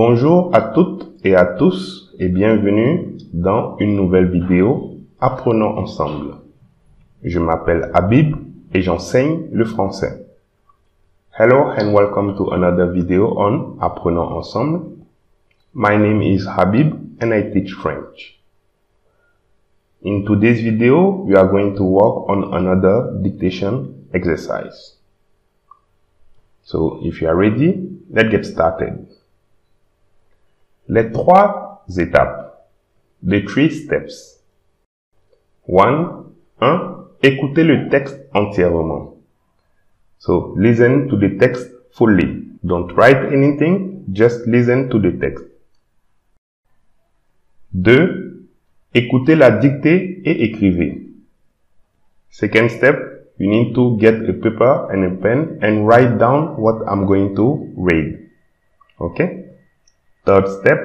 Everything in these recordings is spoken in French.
Bonjour à toutes et à tous et bienvenue dans une nouvelle vidéo Apprenons ensemble. Je m'appelle Habib et j'enseigne le français. Hello and welcome to another video on Apprenons ensemble. My name is Habib and I teach French. In today's video, we are going to work on another dictation exercise. So if you are ready, let's get started. Les trois étapes. The three steps. 1. Écoutez le texte entièrement. So, listen to the text fully. Don't write anything, just listen to the text. 2. Écoutez la dictée et écrivez. Second step, you need to get a paper and a pen and write down what I'm going to read. Okay? Third step.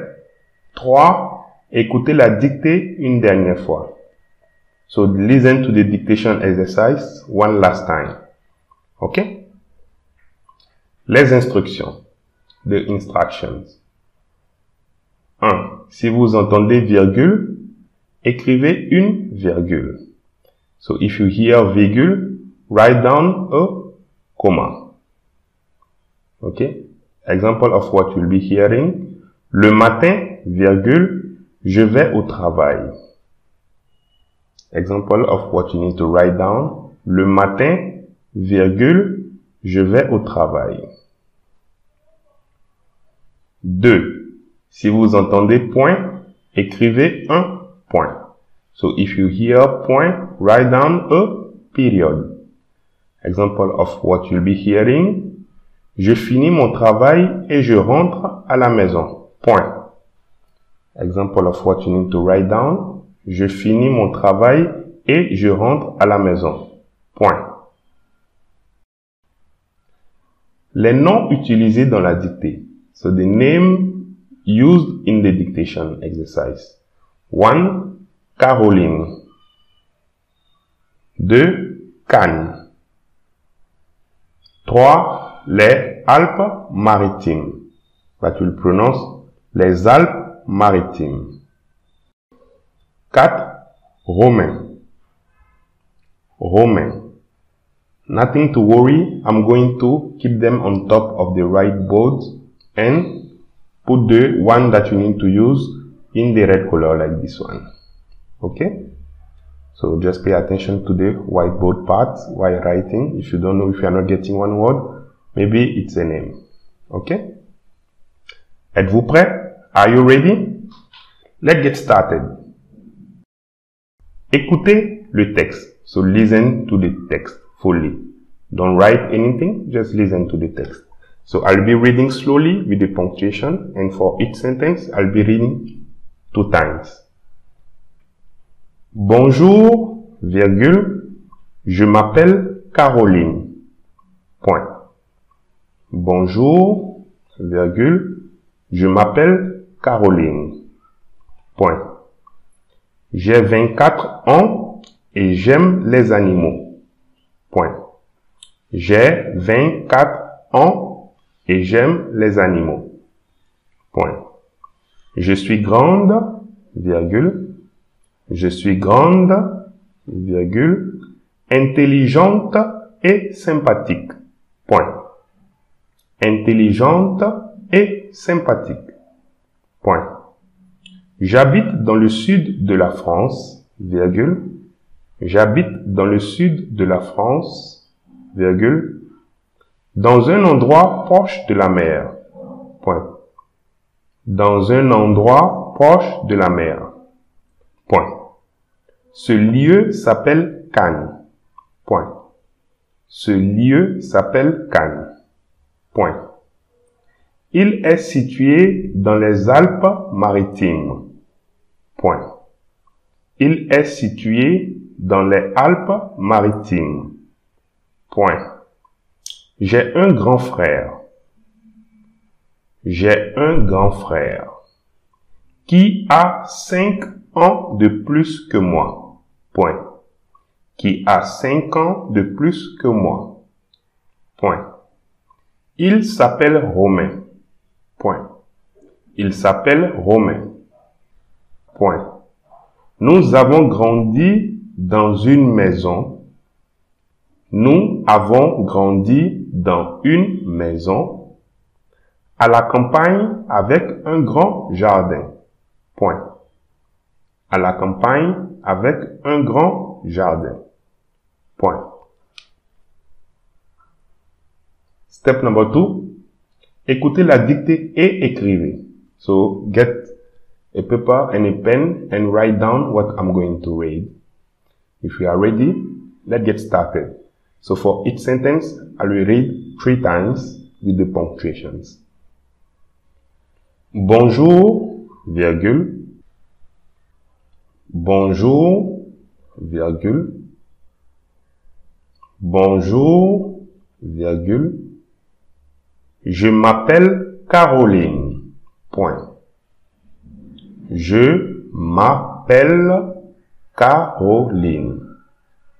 3. Écoutez la dictée une dernière fois. So listen to the dictation exercise one last time. Okay? Les instructions. The instructions. 1. Si vous entendez virgule, écrivez une virgule. So if you hear virgule, write down a comma. Okay? Example of what you'll be hearing. Le matin, virgule, je vais au travail. Example of what you need to write down. Le matin, virgule, je vais au travail. 2. Si vous entendez point, écrivez un point. So if you hear point, write down a period. Example of what you'll be hearing. Je finis mon travail et je rentre à la maison. Point. Example of what you need to write down. Je finis mon travail et je rentre à la maison. Point. Les noms utilisés dans la dictée. So the name used in the dictation exercise. 1. Caroline. 2. Cannes. 3. Les Alpes-Maritimes. But we'll pronounce les Alpes-Maritimes. 4. Romain. Romain. Nothing to worry. I'm going to keep them on top of the right board and put the one that you need to use in the red color like this one. Okay? So just pay attention to the whiteboard part while writing. If you don't know, if you are not getting one word, maybe it's a name. Okay? Êtes-vous prêts? Are you ready? Let's get started. Écoutez le texte. So listen to the text fully. Don't write anything, just listen to the text. So I'll be reading slowly with the punctuation, and for each sentence, I'll be reading 2 times. Bonjour, virgule, je m'appelle Caroline. Point. Bonjour, virgule, je m'appelle Caroline. Point. J'ai 24 ans et j'aime les animaux. Point. J'ai 24 ans et j'aime les animaux. Point. Je suis grande, virgule. Je suis grande, virgule. Intelligente et sympathique. Point. Intelligente et sympathique. Point. J'habite dans le sud de la France, virgule. J'habite dans le sud de la France, virgule. Dans un endroit proche de la mer. Point. Dans un endroit proche de la mer. Point. Ce lieu s'appelle Cannes. Point. Ce lieu s'appelle Cannes. Point. Il est situé dans les Alpes-Maritimes. Point. Il est situé dans les Alpes-Maritimes. Point. J'ai un grand frère. J'ai un grand frère qui a 5 ans de plus que moi. Point. Qui a 5 ans de plus que moi. Point. Il s'appelle Romain. Point. Il s'appelle Romain. Point. Nous avons grandi dans une maison. Nous avons grandi dans une maison à la campagne avec un grand jardin. Point. À la campagne avec un grand jardin. Point. Step number 2. Écoutez la dictée et écrivez. So, get a paper and a pen and write down what I'm going to read. If you are ready, let's get started. So for each sentence, I will read 3 times with the punctuations. Bonjour, virgule. Bonjour, virgule. Bonjour, virgule. Je m'appelle Caroline. Point. Je m'appelle Caroline.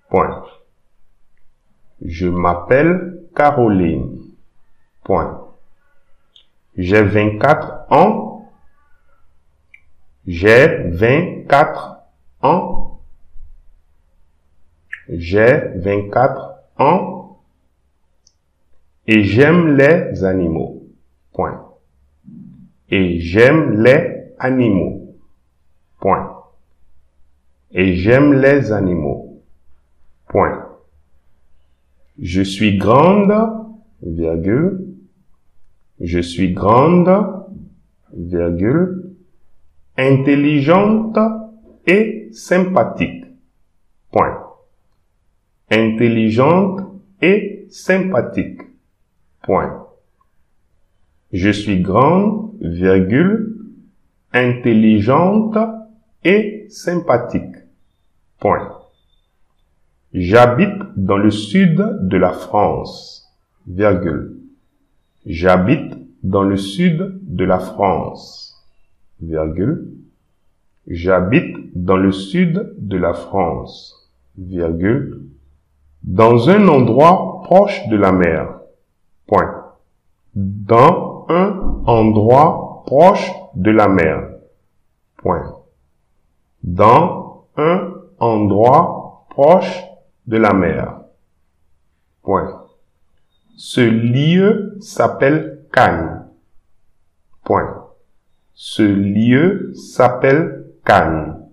Point. Je m'appelle Caroline. Point. J'ai 24 ans. J'ai 24 ans. J'ai 24 ans. Et j'aime les animaux. Point. Et j'aime les animaux. Point. Et j'aime les animaux. Point. Je suis grande, virgule. Je suis grande, virgule. Intelligente et sympathique. Point. Intelligente et sympathique. Point. Je suis grande, virgule. Intelligente et sympathique. Point. J'habite dans le sud de la France, virgule. J'habite dans le sud de la France, virgule. J'habite dans le sud de la France, virgule. Dans un endroit proche de la mer, point. Dans un endroit proche de la mer, point. Dans un endroit proche de la mer. Point. Ce lieu s'appelle Cannes. Point. Ce lieu s'appelle Cannes.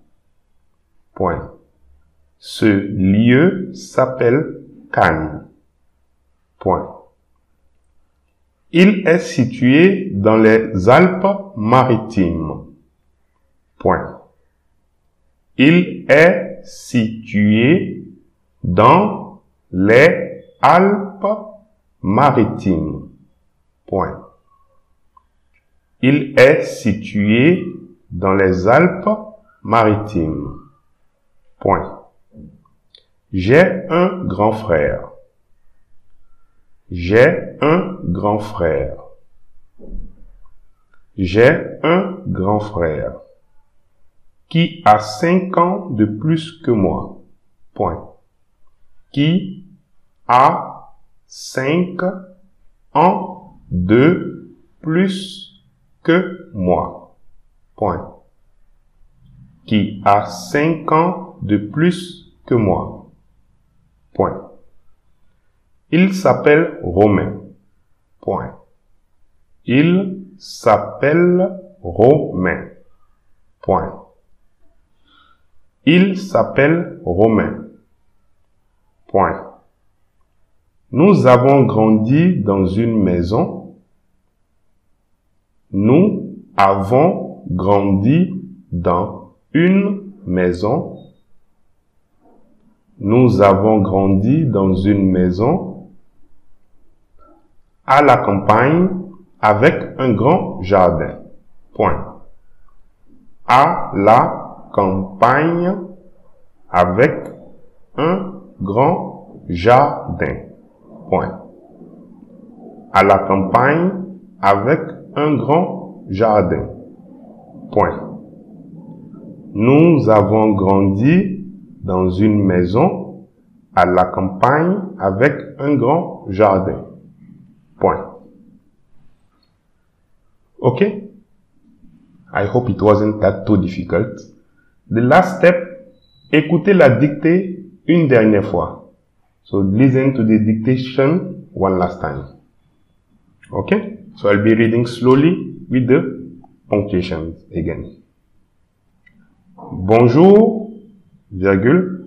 Point. Ce lieu s'appelle Cannes. Point. Il est situé dans les Alpes-Maritimes. Point. Il est situé dans les Alpes-Maritimes. Point. Il est situé dans les Alpes-Maritimes. Point. J'ai un grand frère. J'ai un grand frère. J'ai un grand frère qui a 5 ans de plus que moi. Point. Qui a 5 ans de plus que moi. Point. Qui a 5 ans de plus que moi. Point. Il s'appelle Romain. Point. Il s'appelle Romain. Point. Il s'appelle Romain. Point. Nous avons grandi dans une maison. Nous avons grandi dans une maison. Nous avons grandi dans une maison à la campagne avec un grand jardin. Point. À la campagne avec un grand jardin. Point. À la campagne avec un grand jardin. Point. Nous avons grandi dans une maison à la campagne avec un grand jardin. Point. OK? I hope it wasn't that too difficult. The last step, écoutez la dictée une dernière fois. So listen to the dictation one last time. Okay? So I'll be reading slowly with the punctuations again. Bonjour, virgule,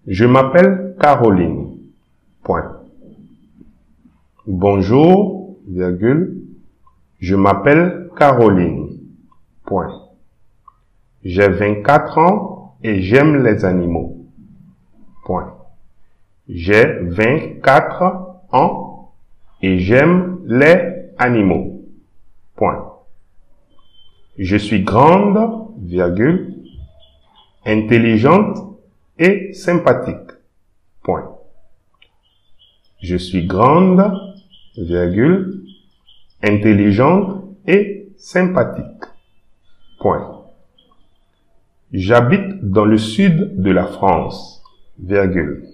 je m'appelle Caroline, point. Bonjour, virgule, je m'appelle Caroline, point. J'ai 24 ans et j'aime les animaux, point. J'ai 24 ans et j'aime les animaux, point. Je suis grande, virgule, intelligente et sympathique, point. Je suis grande, virgule, intelligente et sympathique, point. J'habite dans le sud de la France, virgule.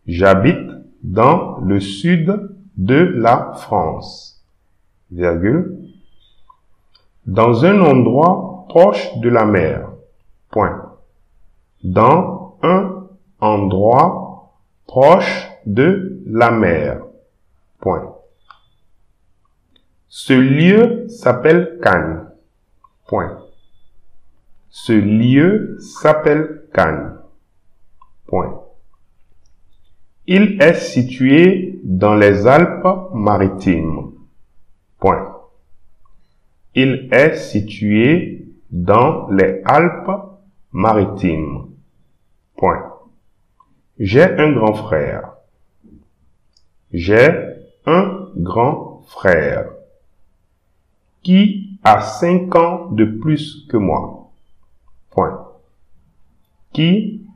J'habite dans le sud de la France, virgule. Dans un endroit proche de la mer, point. Dans un endroit proche de la mer, point. Ce lieu s'appelle Cannes, point. Ce lieu s'appelle Cannes, point. Il est situé dans les Alpes-Maritimes, point. Il est situé dans les Alpes-Maritimes, point. J'ai un grand frère. J'ai un grand frère qui a 5 ans de plus que moi, point. Qui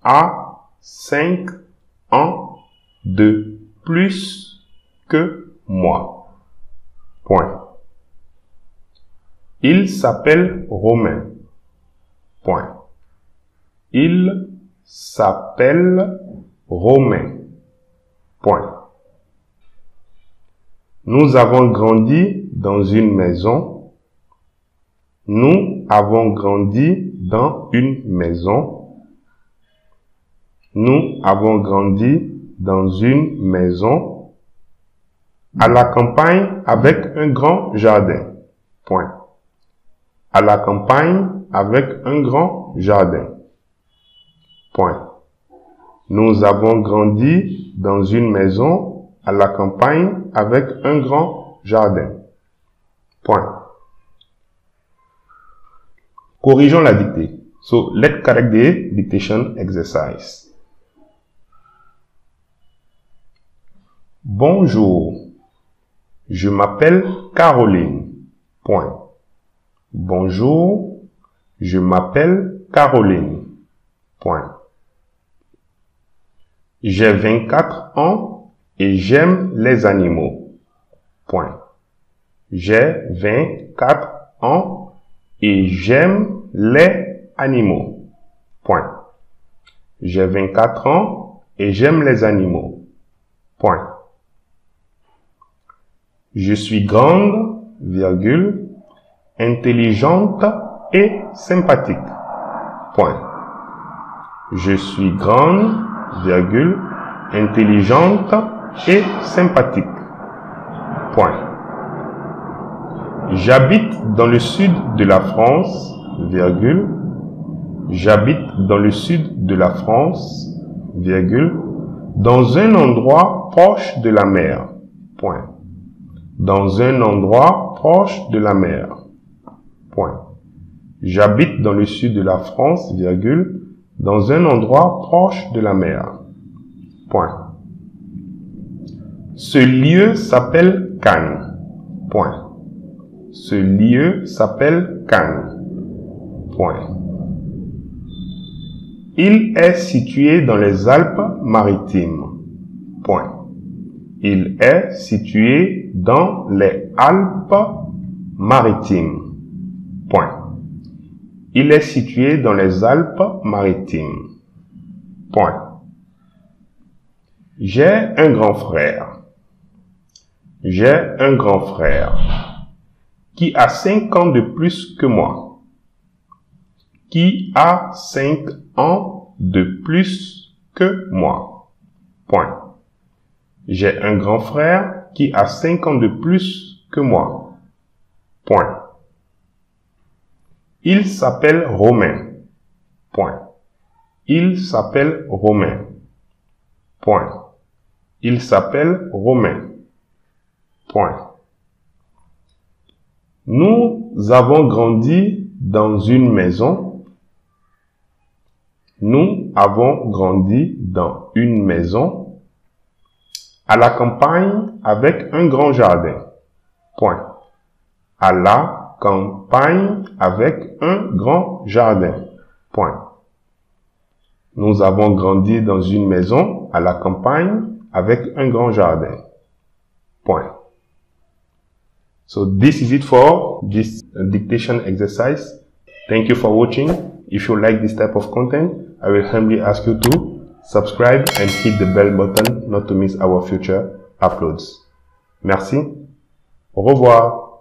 a 5 ans de plus que moi, point. Il s'appelle Romain, point. Il s'appelle Romain, point. Nous avons grandi dans une maison. Nous avons grandi dans une maison. Nous avons grandi dans une maison à la campagne avec un grand jardin, point. À la campagne avec un grand jardin, point. Nous avons grandi dans une maison à la campagne avec un grand jardin, point. Corrigeons la dictée. So, let's correct the dictation exercise. Bonjour, je m'appelle Caroline, point. Bonjour, je m'appelle Caroline, point. J'ai 24 ans et j'aime les animaux, point. J'ai 24 ans et j'aime les animaux, point. J'ai 24 ans et j'aime les animaux, point. Je suis grande, virgule, intelligente et sympathique, point. Je suis grande, virgule, intelligente et sympathique, point. J'habite dans le sud de la France, virgule. J'habite dans le sud de la France, virgule, dans un endroit proche de la mer, point. Dans un endroit proche de la mer, point. J'habite dans le sud de la France, virgule, dans un endroit proche de la mer, point. Ce lieu s'appelle Cannes, point. Ce lieu s'appelle Cannes, point. Il est situé dans les Alpes-Maritimes, point. Il est situé dans les Alpes-Maritimes, point. Il est situé dans les Alpes-Maritimes, point. J'ai un grand frère. J'ai un grand frère Qui a 5 ans de plus que moi? Qui a 5 ans de plus que moi? Point. J'ai un grand frère qui a 5 ans de plus que moi. Point. Il s'appelle Romain. Point. Il s'appelle Romain. Point. Il s'appelle Romain. Point. Nous avons grandi dans une maison. Nous avons grandi dans une maison à la campagne avec un grand jardin. Point. À la campagne avec un grand jardin. Point. Nous avons grandi dans une maison à la campagne avec un grand jardin. Point. So this is it for this dictation exercise. Thank you for watching. If you like this type of content, I will humbly ask you to subscribe and hit the bell button not to miss our future uploads. Merci. Au revoir.